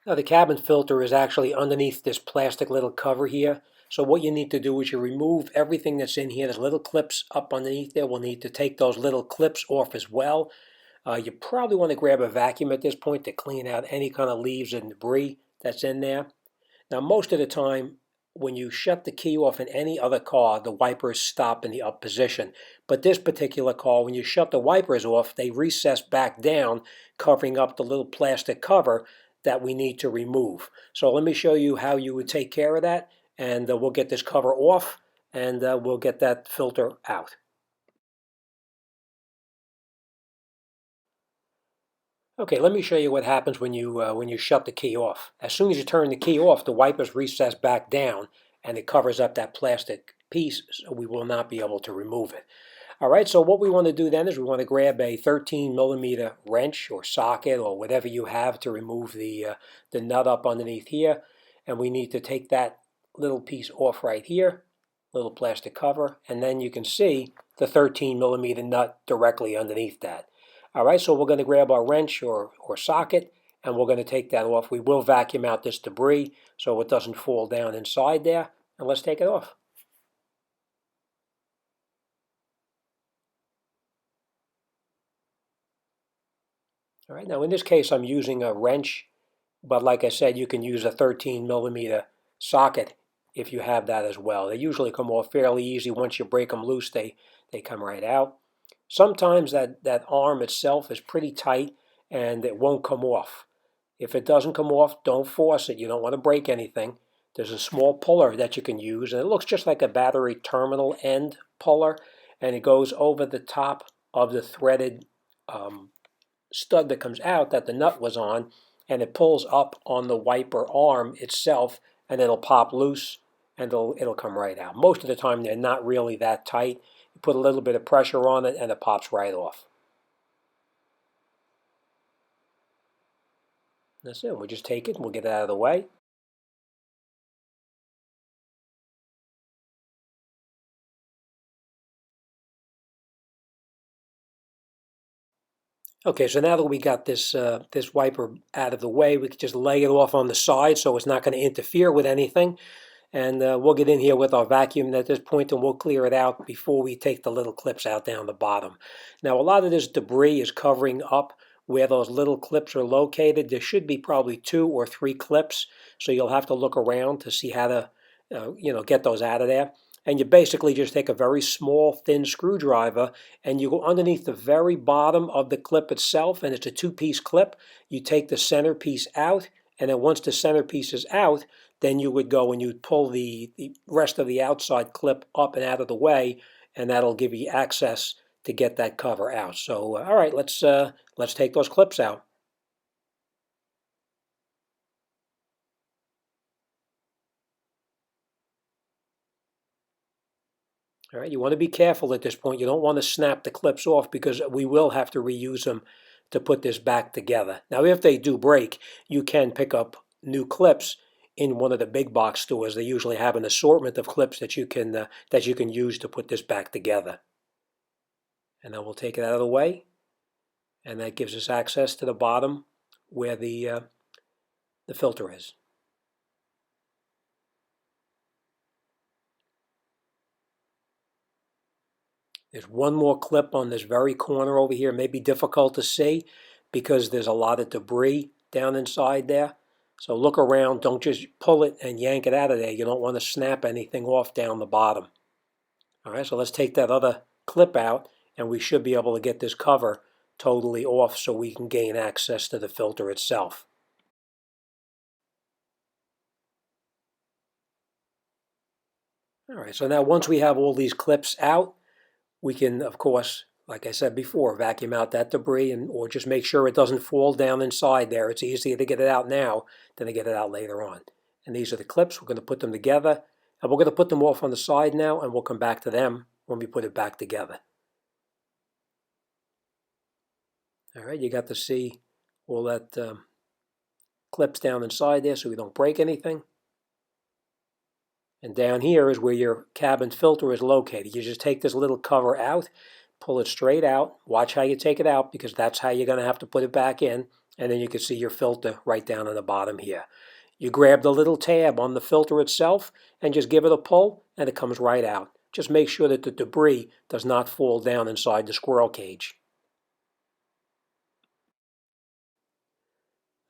Now the cabin filter is actually underneath this plastic little cover here. So what you need to do is you remove everything that's in here. There's little clips up underneath there. We'll need to take those little clips off as well. You probably want to grab a vacuum at this point to clean out any kind of leaves and debris that's in there. Now most of the time, when you shut the key off in any other car, the wipers stop in the up position. But this particular car, when you shut the wipers off, they recess back down, covering up the little plastic cover that we need to remove. So let me show you how you would take care of that, and we'll get this cover off, and we'll get that filter out. Okay, let me show you what happens when you shut the key off. As soon as you turn the key off, the wipers recess back down, and it covers up that plastic piece, so we will not be able to remove it. All right, so what we want to do then is we want to grab a 13mm wrench or socket or whatever you have to remove the nut up underneath here, and we need to take that little piece off right here, little plastic cover, and then you can see the 13mm nut directly underneath that. All right, so we're going to grab our wrench or socket, and we're going to take that off. We will vacuum out this debris so it doesn't fall down inside there, and let's take it off. All right, now in this case I'm using a wrench, but like I said, you can use a 13mm socket if you have that as well. They usually come off fairly easy. Once you break them loose, they come right out. Sometimes that arm itself is pretty tight and it won't come off. If it doesn't come off, don't force it. You don't want to break anything. There's a small puller that you can use, and it looks just like a battery terminal end puller, and it goes over the top of the threaded stud that comes out that the nut was on, and it pulls up on the wiper arm itself, and it'll pop loose, and it'll come right out. Most of the time, they're not really that tight. You put a little bit of pressure on it, and it pops right off. That's it. We'll just take it, and we'll get it out of the way. Okay, so now that we got this this wiper out of the way, we can just lay it off on the side so it's not going to interfere with anything. And we'll get in here with our vacuum at this point, and we'll clear it out before we take the little clips out down the bottom. Now, a lot of this debris is covering up where those little clips are located. There should be probably 2 or 3 clips, so you'll have to look around to see how to get those out of there. And you basically just take a very small, thin screwdriver, and you go underneath the very bottom of the clip itself, and it's a 2-piece clip. You take the center piece out, and then once the center piece is out, then you would go and you'd pull the rest of the outside clip up and out of the way, and that'll give you access to get that cover out. So, all right, let's take those clips out. All right, you want to be careful at this point. You don't want to snap the clips off because we will have to reuse them to put this back together. Now, if they do break, you can pick up new clips in one of the big box stores. They usually have an assortment of clips that you can use to put this back together. And then we'll take it out of the way, and that gives us access to the bottom where the filter is. There's one more clip on this very corner over here. It may be difficult to see because there's a lot of debris down inside there. So look around. Don't just pull it and yank it out of there. You don't want to snap anything off down the bottom. All right, so let's take that other clip out, and we should be able to get this cover totally off so we can gain access to the filter itself. All right, so now once we have all these clips out, we can, of course, like I said before, vacuum out that debris or just make sure it doesn't fall down inside there. It's easier to get it out now than to get it out later on. And these are the clips. We're going to put them together. And we're going to put them off on the side now, and we'll come back to them when we put it back together. All right, you got to see all that clips down inside there so we don't break anything. And down here is where your cabin filter is located. You just take this little cover out, pull it straight out. Watch how you take it out because that's how you're going to have to put it back in. And then you can see your filter right down on the bottom here. You grab the little tab on the filter itself and just give it a pull and it comes right out. Just make sure that the debris does not fall down inside the squirrel cage.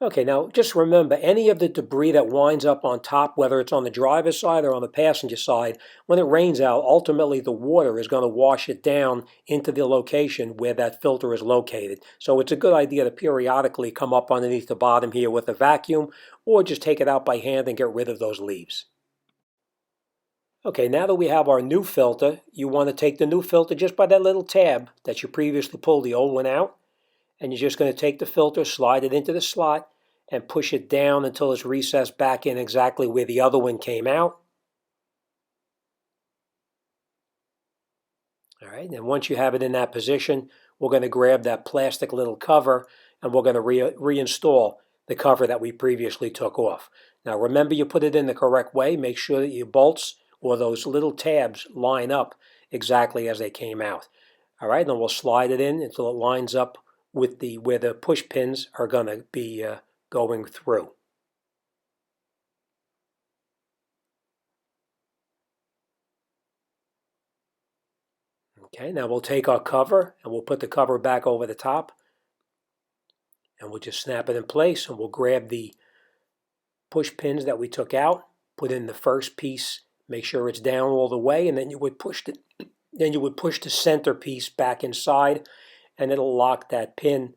Okay, now just remember, any of the debris that winds up on top, whether it's on the driver's side or on the passenger side, when it rains out, ultimately the water is going to wash it down into the location where that filter is located. So it's a good idea to periodically come up underneath the bottom here with a vacuum, or just take it out by hand and get rid of those leaves. Okay, now that we have our new filter, you want to take the new filter just by that little tab that you previously pulled the old one out. And you're just going to take the filter, slide it into the slot, and push it down until it's recessed back in exactly where the other one came out. All right, and once you have it in that position, we're going to grab that plastic little cover and we're going to reinstall the cover that we previously took off. Now remember, you put it in the correct way. Make sure that your bolts or those little tabs line up exactly as they came out. All right, then we'll slide it in until it lines up with where the push pins are going to be going through. Okay, now we'll take our cover and we'll put the cover back over the top and we'll just snap it in place and we'll grab the push pins that we took out, put in the first piece, make sure it's down all the way, and then you would push the center piece back inside and it'll lock that pin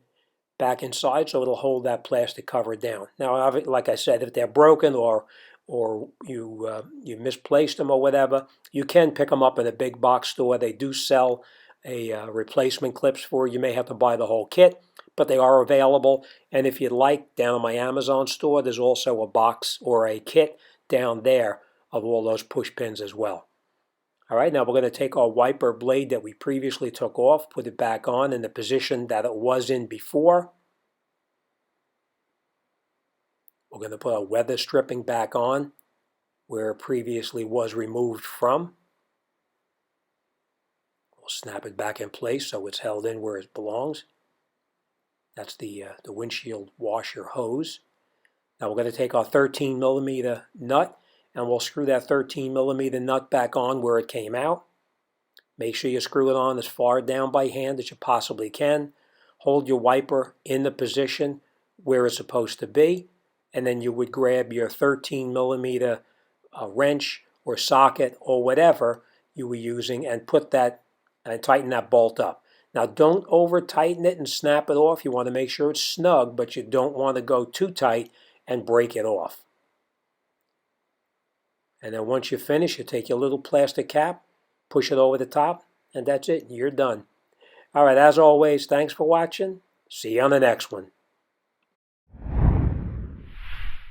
back inside so it'll hold that plastic cover down. Now, like I said, if they're broken or you misplaced them or whatever, you can pick them up at a big box store. They do sell replacement clips for you. You may have to buy the whole kit, but they are available. And if you'd like, down on my Amazon store, there's also a box or a kit down there of all those push pins as well. All right, now we're going to take our wiper blade that we previously took off, put it back on in the position that it was in before. We're going to put our weather stripping back on where it previously was removed from. We'll snap it back in place so it's held in where it belongs. That's the windshield washer hose. Now we're going to take our 13 millimeter nut and we'll screw that 13 millimeter nut back on where it came out. Make sure you screw it on as far down by hand as you possibly can. Hold your wiper in the position where it's supposed to be, and then you would grab your 13 millimeter wrench or socket or whatever you were using and put that and tighten that bolt up. Now don't over tighten it and snap it off. You want to make sure it's snug, but you don't want to go too tight and break it off. And then once you finish, you take your little plastic cap, push it over the top, and that's it. You're done. All right, as always, thanks for watching. See you on the next one.